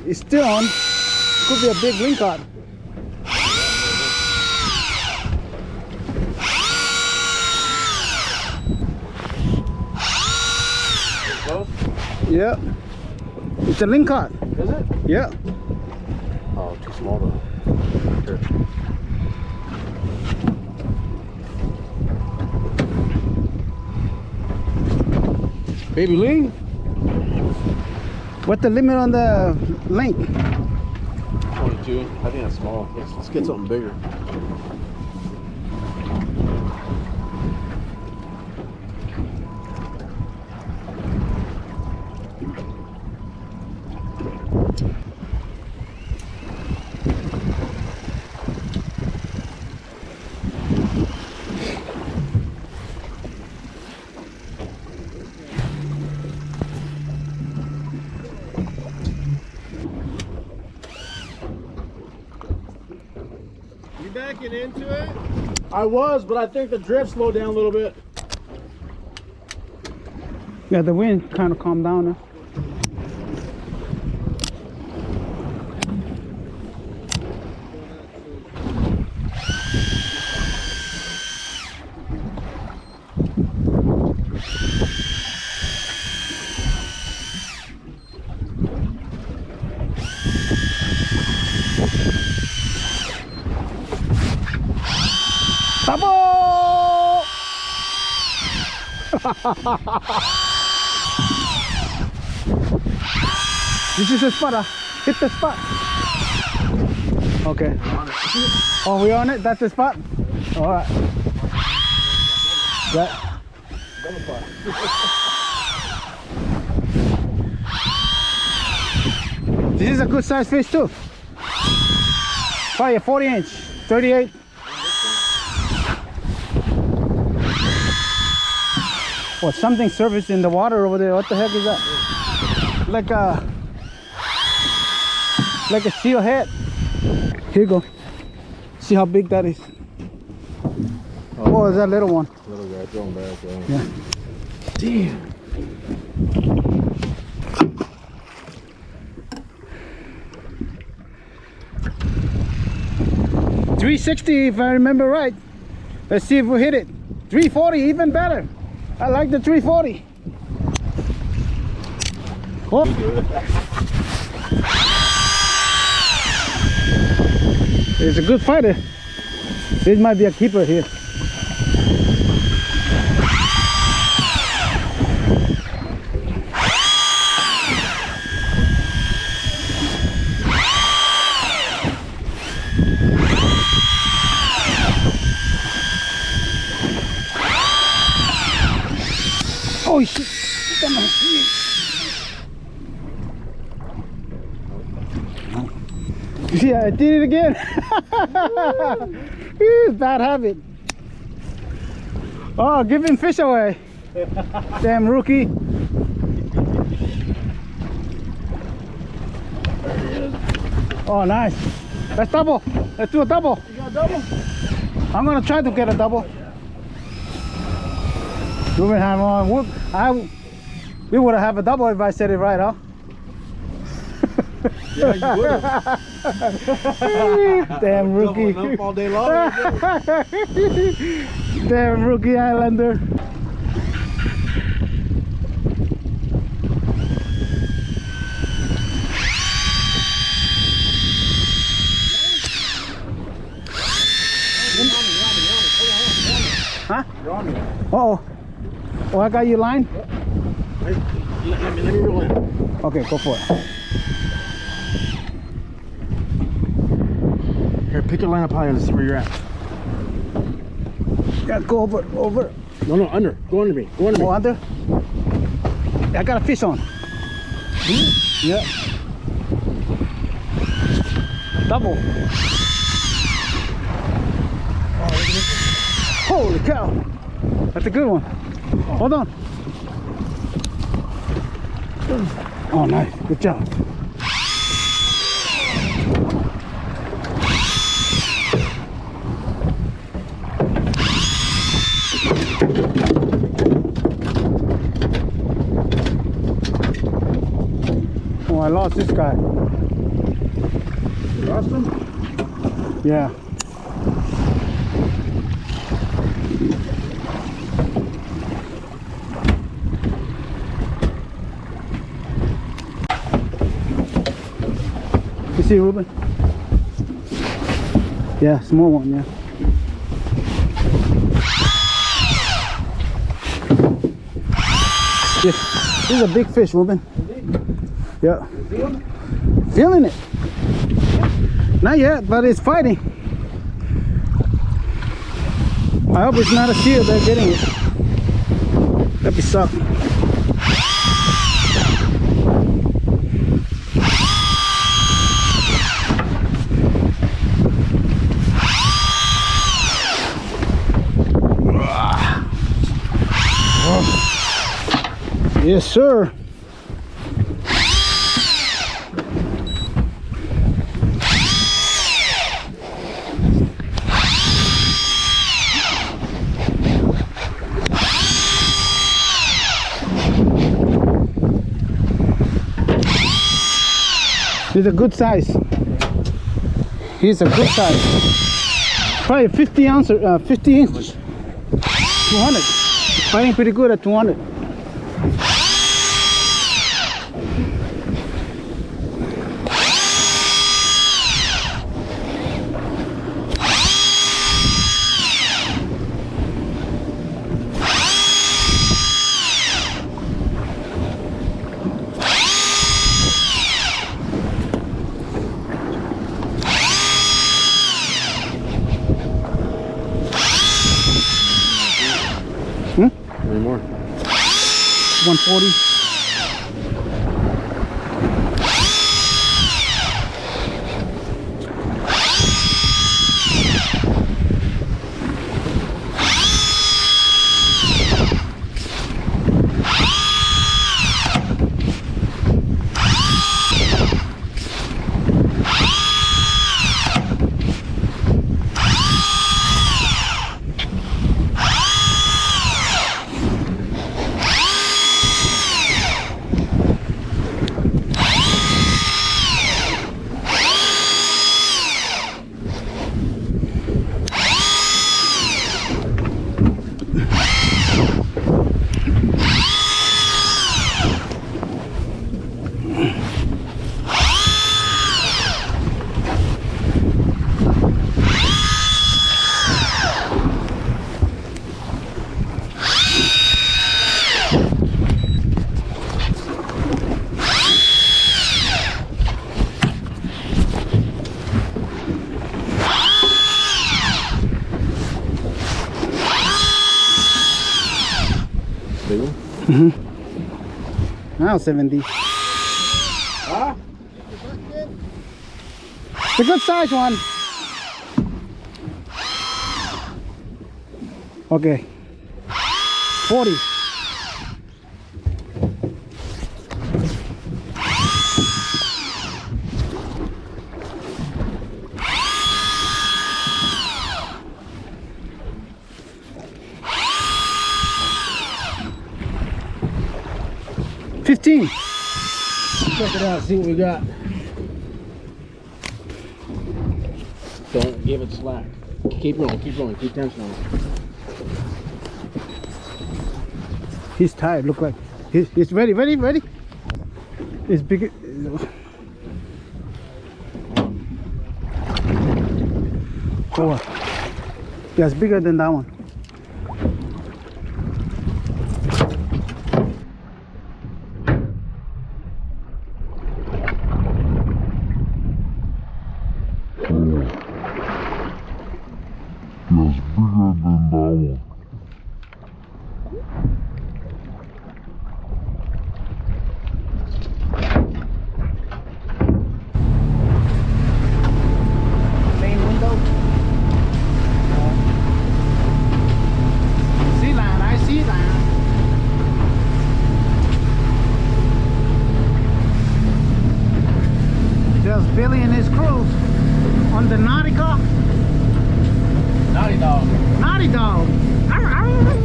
It's still on. Could be a big lingcod. Yeah. It's a lingcod. Is it? Yeah. Oh, too small though. Here. Baby ling? What's the limit on the length? 22. I think that's small. Let's get something bigger. Backing into it? I was, but I think the drift slowed down a little bit. Yeah, the wind kind of calmed down now. Double! This is the spot. Hit the spot. Okay. Oh, we on it? That's the spot? Alright. That. This is a good size fish too. Probably a 40-inch, 38. What, something surfaced in the water over there. What the heck is that? Like a seal head. Here you go. See how big that is. Oh, is that little one? Little guy, throw him back. Yeah. Damn. $360 if I remember right. Let's see if we hit it. $340, even better. I like the 340. Oh. It's a good fighter. This might be a keeper here. Oh shit! Come on. Yeah, I did it again. Bad habit. Oh, giving fish away. Damn rookie. Oh, nice. Let's double. Let's do a double. You got a double? I'm gonna try to get a double. We would have we would have a double if I said it right, huh? Yeah, you would have. Damn rookie. Doubling up all day long. Damn rookie Islander. Huh? You're on me. Uh-oh. Oh, I got you line? Let me roll in. Okay, go for it. Here, pick your line up high and let's see where you're at. Yeah, go over. No, under. Go under me. Go under me. Go under. I got a fish on. Yeah. Double. Holy cow. That's a good one. Hold on. Oh, nice. Good job. Oh, I lost this guy. You lost them? Yeah. You see, Ruben? Yeah, small one, yeah. Yeah, this is a big fish, Ruben. Yeah. Feeling it. Not yet, but it's fighting. I hope it's not a seal they're getting it. That'd be suck. Yes, sir. He's a good size. He's a good size. Probably 50 ounce, 50 inches. 200. Fighting pretty good at 200. Any more? 140. Big one? Mm-hmm. Now 70. Ah! It's a good size one. Okay. 40. $15. Check it out, see what we got. Don't give it slack. Keep rolling, keep tension on it. He's tired, look like. He's ready. It's big. Oh, that's bigger than that one. Yes, bigger than that one. Main window. See that? I see that. Just Billy and his crew on the Nautica. Naughty dog. Naughty dog. Arr, arr.